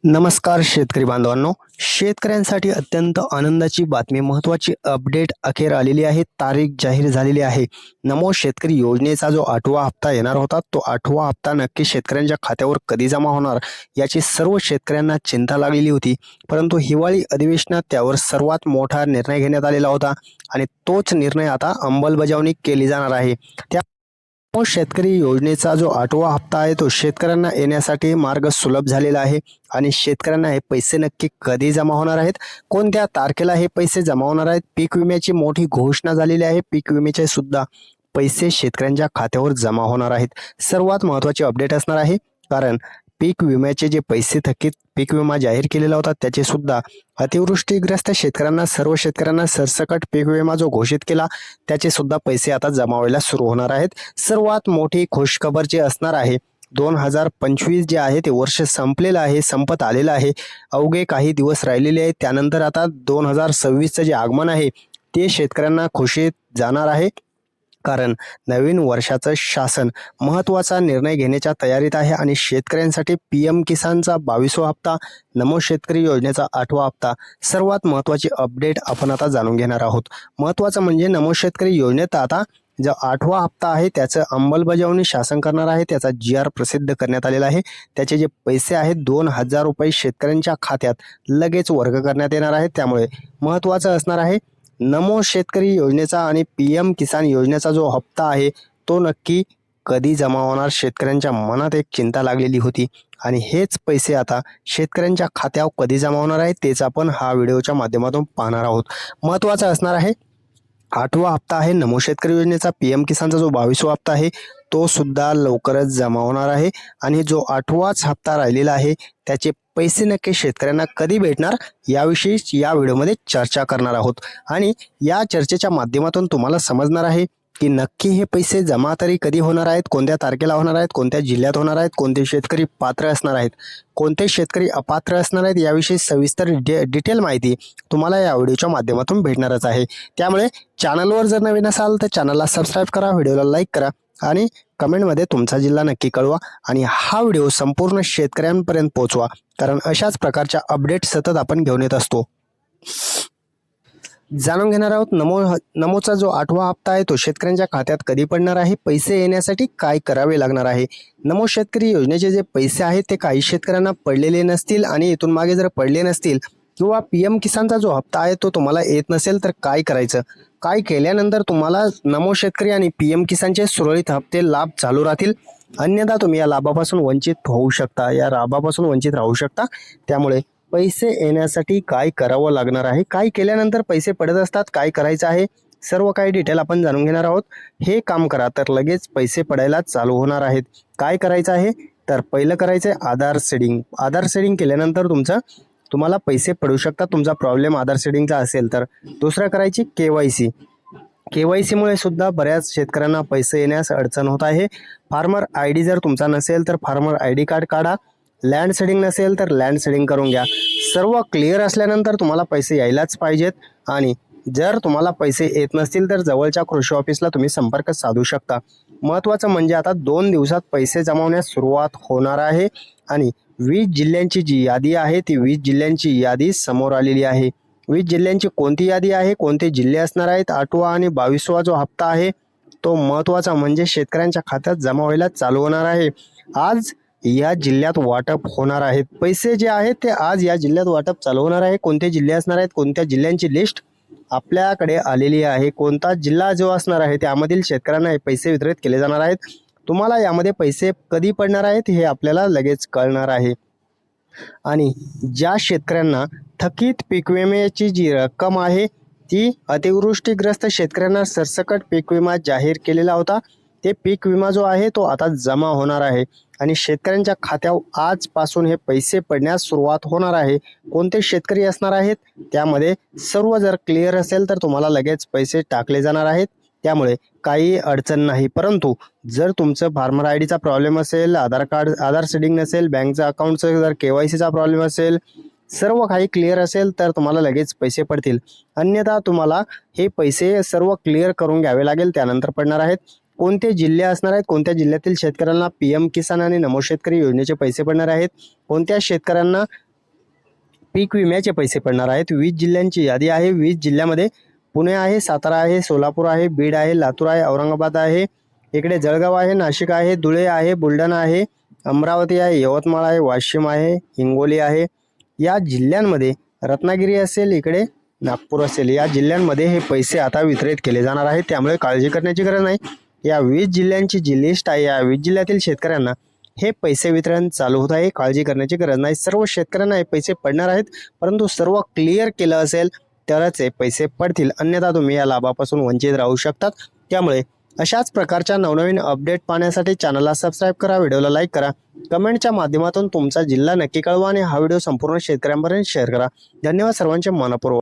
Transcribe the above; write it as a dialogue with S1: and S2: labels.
S1: नमस्कार शेतकरी बांधवांनो, शेतकऱ्यांसाठी अत्यंत आनंदाची बातमी, महत्त्वाची अपडेट अखेर आलेली आहे. तारीख जाहीर झालेली आहे. नमो शेतकरी योजनेचा जो 8वा हप्ता येणार होता, तो 8वा हप्ता नक्की शेतकऱ्यांच्या खात्यावर कधी जमा होणार याची सर्व शेतकऱ्यांना चिंता लागलेली होती. परंतु हिवाळी अधिवेशनात त्यावर सर्वात मोठा निर्णय घेण्यात आलेला होता आणि तोच निर्णय आता अंमलबजावणी केली जाणार आहे. शेतकरी योजनेचा जो 8वा हप्ता आहे तो शेतकऱ्यांना येण्यासाठी मार्ग सुलभ झालेला आहे आणि शेतकऱ्यांना हे पैसे नक्की कधी जमा होणार आहेत, कोणत्या तारखेला हे पैसे जमा होणार आहेत. पीक विम्याची मोठी घोषणा झालेली आहे. पीक विम्याचे सुद्धा पैसे शेतकऱ्यांच्या खात्यावर जमा होणार आहेत. सर्वात महत्त्वाची अपडेट असणार आहे, कारण पीक विम्याचे जे पैसे थकीत पीक विमा जाहीर केलेला होता त्याचे सुद्धा अतिवृष्टीग्रस्त शेतकऱ्यांना, सर्व शेतकऱ्यांना सरसकट पीक विमा जो घोषित केला त्याचे सुद्धा पैसे आता जमा व्हायला सुरू होणार आहेत. सर्वात मोठी खुशखबर जी असणार आहे, 2025 जे आहे ते वर्ष संपलेलं आहे, संपत आलेलं आहे. अवघे काही दिवस राहिलेले आहेत. त्यानंतर आता 2026चं जे आगमन आहे ते शेतकऱ्यांना खुशीत जाणार आहे, कारण नवीन वर्षाचं शासन महत्त्वाचा निर्णय घेण्याच्या तयारीत आहे आणि शेतकऱ्यांसाठी PM किसानचा 22वा हप्ता, नमो शेतकरी योजनेचा 8वा हप्ता, सर्वात महत्त्वाची अपडेट आपण आता जाणून घेणार आहोत. महत्त्वाचं म्हणजे नमो शेतकरी योजनेत आता जो 8वा हप्ता आहे त्याचं अंमलबजावणी शासन करणार आहे. त्याचा GR प्रसिद्ध करण्यात आलेला आहे. त्याचे जे पैसे आहेत 2,000 रुपये शेतकऱ्यांच्या खात्यात लगेच वर्ग करण्यात येणार आहेत. त्यामुळे महत्त्वाचं असणार आहे, नमो शेतकरी योजनेचा आणि PM किसान योजनेचा जो हप्ता आहे तो नक्की कधी जमा होणार. शेतकऱ्यांच्या मनात एक चिंता लागलेली होती आणि हेच पैसे आता शेतकऱ्यांच्या खात्यावर कधी जमा होणार आहे तेच आपण हा व्हिडिओच्या माध्यमातून पाहणार आहोत. महत्त्वाचं असणार आहे, 8वा हप्ता आहे नमो शेतकरी योजनेचा. PM किसानचा जो 22वा हप्ता आहे तो सुद्धा लवकरच जमा होणार आहे आणि जो 8वाच हप्ता राहिलेला आहे त्याचे पैसे नक्की शेतकऱ्यांना कधी भेटणार याविषयीच या व्हिडिओमध्ये चर्चा करणार आहोत. आणि या चर्चेच्या माध्यमातून तुम्हाला समजणार आहे की नक्की हे पैसे जमा तरी कधी होणार आहेत, कोणत्या तारखेला होणार आहेत, कोणत्या जिल्ह्यात होणार आहेत, कोणते शेतकरी पात्र असणार आहेत, कोणते शेतकरी अपात्र असणार आहेत, याविषयी सविस्तर डिटेल माहिती तुम्हाला या व्हिडिओच्या माध्यमातून भेटणारच आहे. त्यामुळे चॅनलवर जर नवीन असाल तर चॅनलला सबस्क्राईब करा, व्हिडिओला लाईक करा आणि कमेंटमध्ये तुमचा जिल्हा नक्की कळवा आणि हा व्हिडिओ संपूर्ण शेतकऱ्यांपर्यंत पोहोचवा, कारण अशाच प्रकारच्या अपडेट सतत आपण घेऊन येत असतो. जाणून घेणार आहोत नमोचा जो 8वा हप्ता आहे तो शेतकऱ्यांच्या खात्यात कधी पडणार आहे, पैसे येण्यासाठी काय करावे लागणार आहे. नमो शेतकरी योजनेचे जे पैसे आहेत ते काही शेतकऱ्यांना पडलेले नसतील आणि इथून मागे जर पडले नसतील किंवा PM किसानचा जो हप्ता आहे तो तुम्हाला येत नसेल तर काय करायचं, काय केल्यानंतर तुम्हाला नमो शेतकरी आणि PM किसानचे सुरळीत हप्ते लाभ चालू राहतील, अन्यथा तुम्ही या लाभापासून वंचित होऊ शकता, या लाभापासून वंचित राहू शकता. त्यामुळे पैसे येण्यासाठी काय करावं लागणार आहे, काय केल्यानंतर पैसे पडत असतात, काय करायचं आहे, सर्व काही डिटेल आपण जाणून घेणार आहोत. हे काम करा तर लगेच पैसे पडायला चालू होणार आहेत. काय करायचं आहे तर पहिलं करायचं आहे आधार सेडिंग. आधार सेडिंग केल्यानंतर तुम्हाला पैसे पडू शकतात, तुमचा प्रॉब्लेम आधार सेडिंगचा असेल तर. दुसरं करायची KYC. KYC मुळे सुद्धा बऱ्याच शेतकऱ्यांना पैसे येण्यास अडचण होत आहे. फार्मर ID जर तुमचा नसेल तर फार्मर ID कार्ड काढा. लँड सेडिंग नसेल तर लँड सेडिंग करून घ्या. सर्व क्लिअर असल्यानंतर तुम्हाला पैसे यायलाच पाहिजेत आणि जर तुम्हाला पैसे येत नसतील तर जवळच्या कृषी ऑफिसला तुम्ही संपर्क साधू शकता. महत्त्वाचं म्हणजे आता 2 दिवसात पैसे जमवण्यास सुरुवात होणार आहे आणि 20 जिल्ह्यांची जी यादी आहे ती 20 जिल्ह्यांची यादी समोर आलेली आहे. 20 जिल्ह्यांची कोणती यादी आहे, कोणते जिल्हे असणार आहेत, 8वा आणि 22वा जो हप्ता आहे तो महत्त्वाचा म्हणजे शेतकऱ्यांच्या खात्यात जमा व्हायला चालू होणार आहे. आज या जिल्ह्यात वाटप होणार आहेत पैसे जे आहेत ते आज या जिल्ह्यात वाटप चालू होणार आहे. कोणते जिल्हे असणार आहेत, कोणत्या जिल्ह्यांची लिस्ट आपल्याकडे आलेली आहे, कोणता जिल्हा जो असणार आहे त्यामधील शेतकऱ्यांना हे पैसे वितरित केले जाणार आहेत. तुम्हाला यामध्ये पैसे कधी पडणार आहेत हे आपल्याला लगेच कळणार आहे. आणि ज्या शेतकऱ्यांना थकीत पीक विम्याची जी रक्कम आहे ती अतिवृष्टीग्रस्त शेतकऱ्यांना सरसकट पीक विमा जाहीर केलेला होता, ते पीक विमा जो आहे तो आता जमा होणार आहे आणि शेतकऱ्यांच्या खात्यावर आजपासून हे पैसे पडण्यास सुरुवात होणार आहे. कोणते शेतकरी असणार आहेत त्यामध्ये सर्व जर क्लिअर असेल तर तुम्हाला लगेच पैसे टाकले जाणार आहेत. त्यामुळे काही अडचण नाही. परंतु जर तुमचं फार्मर IDचा प्रॉब्लेम असेल, आधार सेडिंग नसेल, बँकचा अकाउंटचा जर KYCचा प्रॉब्लेम असेल, सर्व काही क्लिअर असेल तर तुम्हाला लगेच पैसे पडतील, अन्यथा तुम्हाला हे पैसे सर्व क्लिअर करून घ्यावे लागेल, त्यानंतर पडणार आहेत. कोणते जिल्हे असणार आहेत, कोणत्या जिल्ह्यातील शेतकऱ्यांना PM किसान आणि नमो शेतकरी योजनेचे पैसे पडणार आहेत, कोणत्या शेतकऱ्यांना पीक विम्याचे पैसे पडणार आहेत. 20 जिल्ह्यांची यादी आहे. 20 जिल्ह्यामध्ये पुणे आहे, सातारा आहे, सोलापूर आहे, बीड आहे, लातूर आहे, औरंगाबाद आहे, इकडे जळगाव आहे, नाशिक आहे, धुळे आहे, बुलढाणा आहे, अमरावती आहे, यवतमाळ आहे, वाशिम आहे, हिंगोली आहे. या जिल्ह्यांमध्ये रत्नागिरी असेल, इकडे नागपूर असेल, या जिल्ह्यांमध्ये हे पैसे आता वितरित केले जाणार आहेत. त्यामुळे काळजी करण्याची गरज नाही. या 20 जिल्ह्यांची जी लिस्ट आहे, या 20 जिल्ह्यातील शेतकऱ्यांना हे पैसे वितरण चालू होत आहे. काळजी करण्याची गरज नाही. सर्व शेतकऱ्यांना हे पैसे पडणार आहेत, परंतु सर्व क्लिअर केलं असेल तरच हे पैसे पडतील, अन्यथा तुम्ही या लाभापासून वंचित राहू शकतात. त्यामुळे अशाच प्रकारच्या नवनवीन अपडेट पाहण्यासाठी चॅनलला सबस्क्राईब करा, व्हिडिओला लाईक करा, कमेंटच्या माध्यमातून तुमचा जिल्हा नक्की कळवा आणि हा व्हिडिओ संपूर्ण शेतकऱ्यांपर्यंत शेअर करा. धन्यवाद सर्वांचे मनपूर्वक.